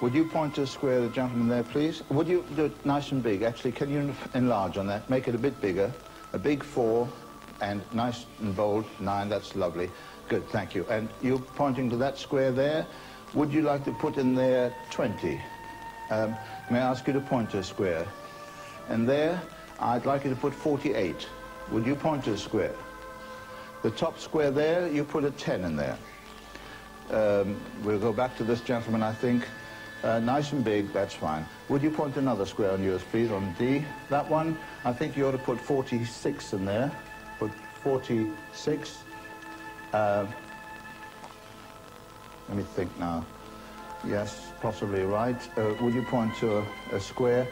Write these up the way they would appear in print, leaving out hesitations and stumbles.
Would you point to a square, the gentleman there, please? Would you do it nice and big? Actually, can you enlarge on that? Make it a bit bigger. A big 4, and nice and bold 9. That's lovely. Good, thank you. And you're pointing to that square there. Would you like to put in there 20? May I ask you to point to a square? And there, I'd like you to put 48. Would you point to a square? The top square there, you put a 10 in there. We'll go back to this gentleman, I think. Nice and big, that's fine. Would you point another square on yours, please, on D? That one, I think you ought to put 46 in there. Put 46. Let me think now. Yes, possibly right. Would you point to a square?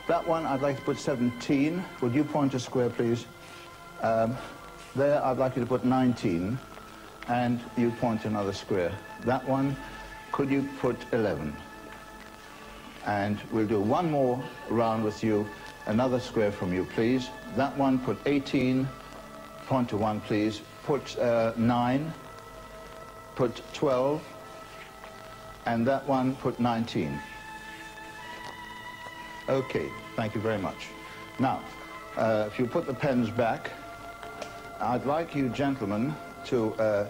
That one, I'd like to put 17. Would you point a square, please? There, I'd like you to put 19. And you point another square. That one, could you put 11? And we'll do one more round with you. Another square from you, please. That one, put 18. Point to one, please. Put 9. Put 12. And that one, put 19. Okay, thank you very much. Now, if you put the pens back, I'd like you gentlemen to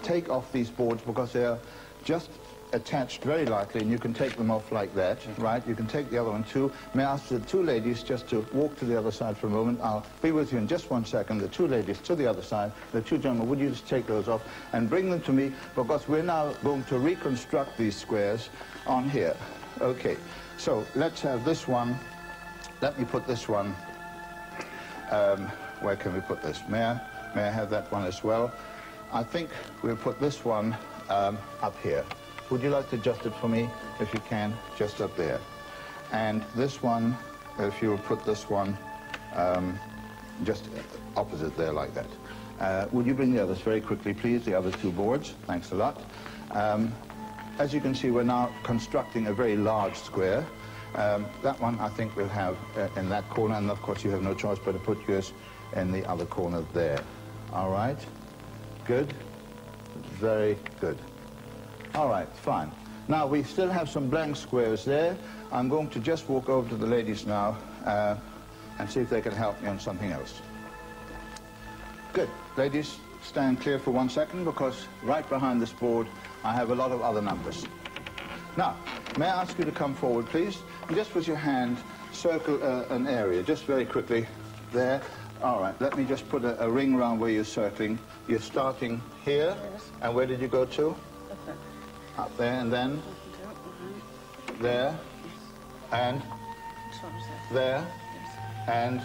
take off these boards because they're just attached very lightly, and you can take them off like that, right? You can take the other one too. May I ask the two ladies just to walk to the other side for a moment? I'll be with you in just 1 second. The two ladies to the other side. The two gentlemen, would you just take those off and bring them to me, because we're now going to reconstruct these squares on here. Okay, so let's have this one. Let me put this one. Where can we put this? May I have that one as well? I think we'll put this one up here. Would you like to adjust it for me, if you can, just up there? And this one, if you'll put this one just opposite there like that. Would you bring the others very quickly, please, the other two boards? Thanks a lot. As you can see, we're now constructing a very large square. That one, I think, we'll have in that corner, and of course you have no choice but to put yours in the other corner there. All right? Good? Very good. All right, fine. Now, we still have some blank squares there. I'm going to just walk over to the ladies now and see if they can help me on something else. Good. Ladies, stand clear for 1 second, because right behind this board, I have a lot of other numbers. Now, may I ask you to come forward, please? And just with your hand, circle an area, just very quickly. There. All right, let me just put a ring around where you're circling. You're starting here, and where did you go to? Up there, and then there, and there, and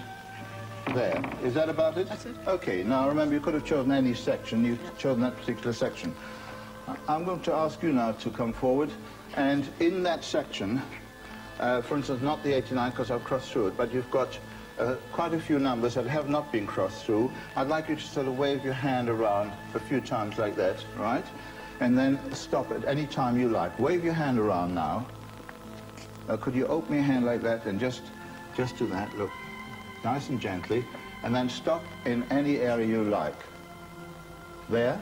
there. Is that about it? That's it. Okay, now remember, you could have chosen any section. You've chosen that particular section. I'm going to ask you now to come forward, and in that section, for instance, not the 89 because I've crossed through it, but you've got quite a few numbers that have not been crossed through. I'd like you to sort of wave your hand around a few times like that, right? And then stop at any time you like. Wave your hand around now. Could you open your hand like that and just do that? Look, nice and gently. And then stop in any area you like. There.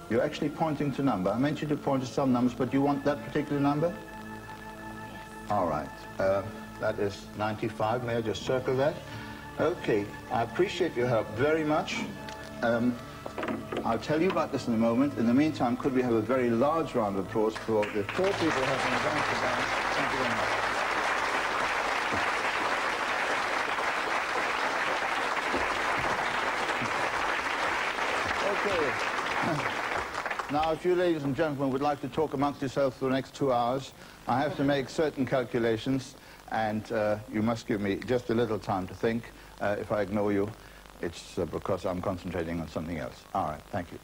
You're actually pointing to number. I meant you to point to some numbers, but you want that particular number? Yes. All right. That is 95. May I just circle that? Okay. I appreciate your help very much. I'll tell you about this in a moment. In the meantime, could we have a very large round of applause for the 4 people having a dance to dance? Thank you very much. Okay. Now, if you ladies and gentlemen would like to talk amongst yourselves for the next 2 hours, I have to make certain calculations, and you must give me just a little time to think. If I ignore you, it's because I'm concentrating on something else. All right, thank you.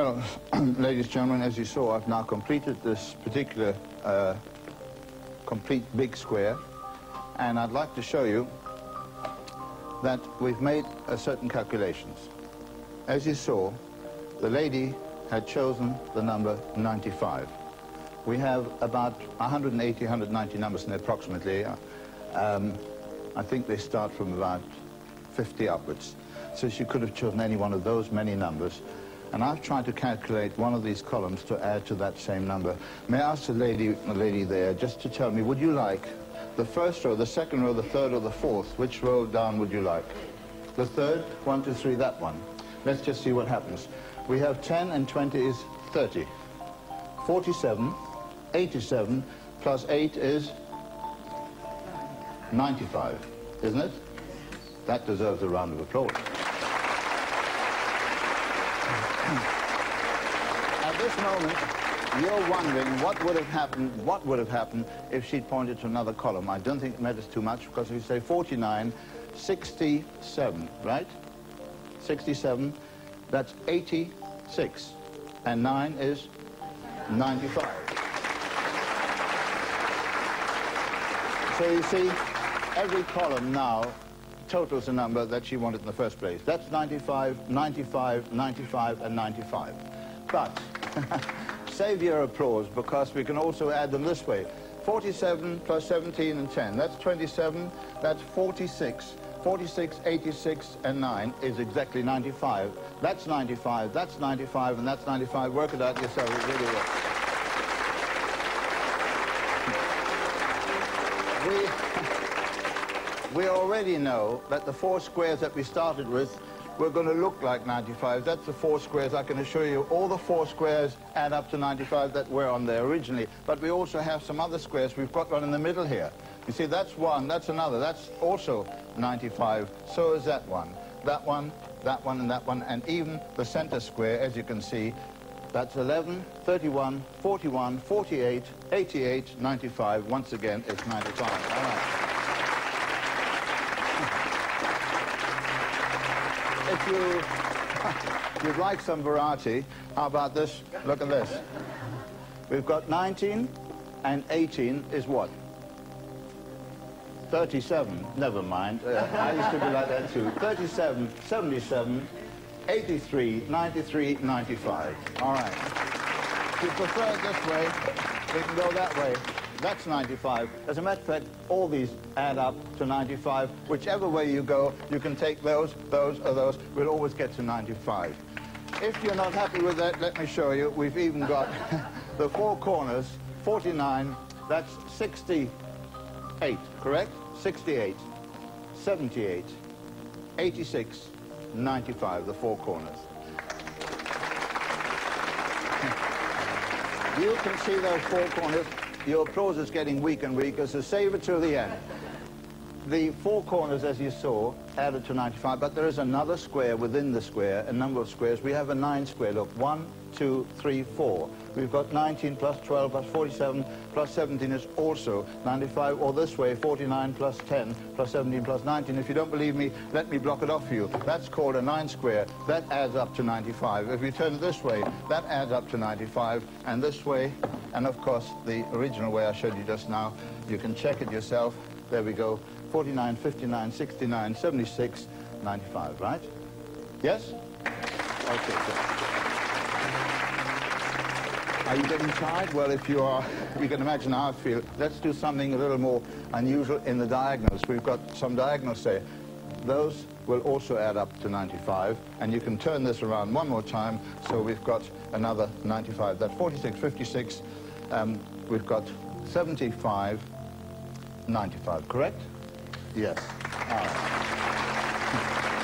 Well, ladies and gentlemen, as you saw, I've now completed this particular complete big square, and I'd like to show you that we've made certain calculations. As you saw, the lady had chosen the number 95. We have about 180, 190 numbers in there approximately. I think they start from about 50 upwards. So she could have chosen any one of those many numbers. And I've tried to calculate one of these columns to add to that same number. May I ask the lady there just to tell me, would you like the first row, the second row, the third, or the fourth? Which row down would you like? The third? 1, 2, 3, that one. Let's just see what happens. We have 10 and 20 is 30. 47, 87, plus 8 is 95, isn't it? That deserves a round of applause. At this moment, you're wondering what would have happened if she'd pointed to another column. I don't think it matters too much, because if you say 49, 67, right? 67, that's 86, and 9 is 95. So you see, every column now totals a number that she wanted in the first place. That's 95, 95, 95, and 95. But save your applause, because we can also add them this way. 47 plus 17 and 10, that's 27, that's 46. 46, 86, and 9 is exactly 95. That's 95, that's 95, and that's 95. Work it out yourself, it really works. We already know that the 4 squares that we started with were going to look like 95. That's the 4 squares. I can assure you all the 4 squares add up to 95 that were on there originally. But we also have some other squares. We've got one in the middle here. You see, that's one, that's another. That's also 95. So is that one. That one, that one, and that one. And even the center square, as you can see, that's 11, 31, 41, 48, 88, 95. Once again, it's 95. All right. If you'd like some variety, how about this? Look at this. We've got 19 and 18 is what? 37. Never mind. I used to be like that too. 37, 77, 83, 93, 95. All right. If you prefer it this way, we can go that way. That's 95. As a matter of fact, all these add up to 95. Whichever way you go, you can take those, or those. We'll always get to 95. If you're not happy with that, let me show you. We've even got the 4 corners, 49, that's 68, correct? 68, 78, 86, 95, the 4 corners. You can see those 4 corners. Your applause is getting weak and weaker, so save it till the end. The 4 corners, as you saw, added to 95, but there is another square within the square, a number of squares. We have a 9 square. Look, 1, 2, 3, 4. We've got 19 plus 12 plus 47 plus 17 is also 95, or this way, 49 plus 10 plus 17 plus 19. If you don't believe me, let me block it off for you. That's called a 9 square. That adds up to 95. If you turn it this way, that adds up to 95, and this way, and of course, the original way I showed you just now, you can check it yourself. There we go. 49, 59, 69, 76, 95, right? Yes? Okay, good. Are you getting tired? Well, if you are, you can imagine how I feel. Let's do something a little more unusual in the diagonals. We've got some diagonals there. Those will also add up to 95, and you can turn this around one more time, so we've got another 95. That's 46, 56, we've got 75, 95, correct? Yes. All right.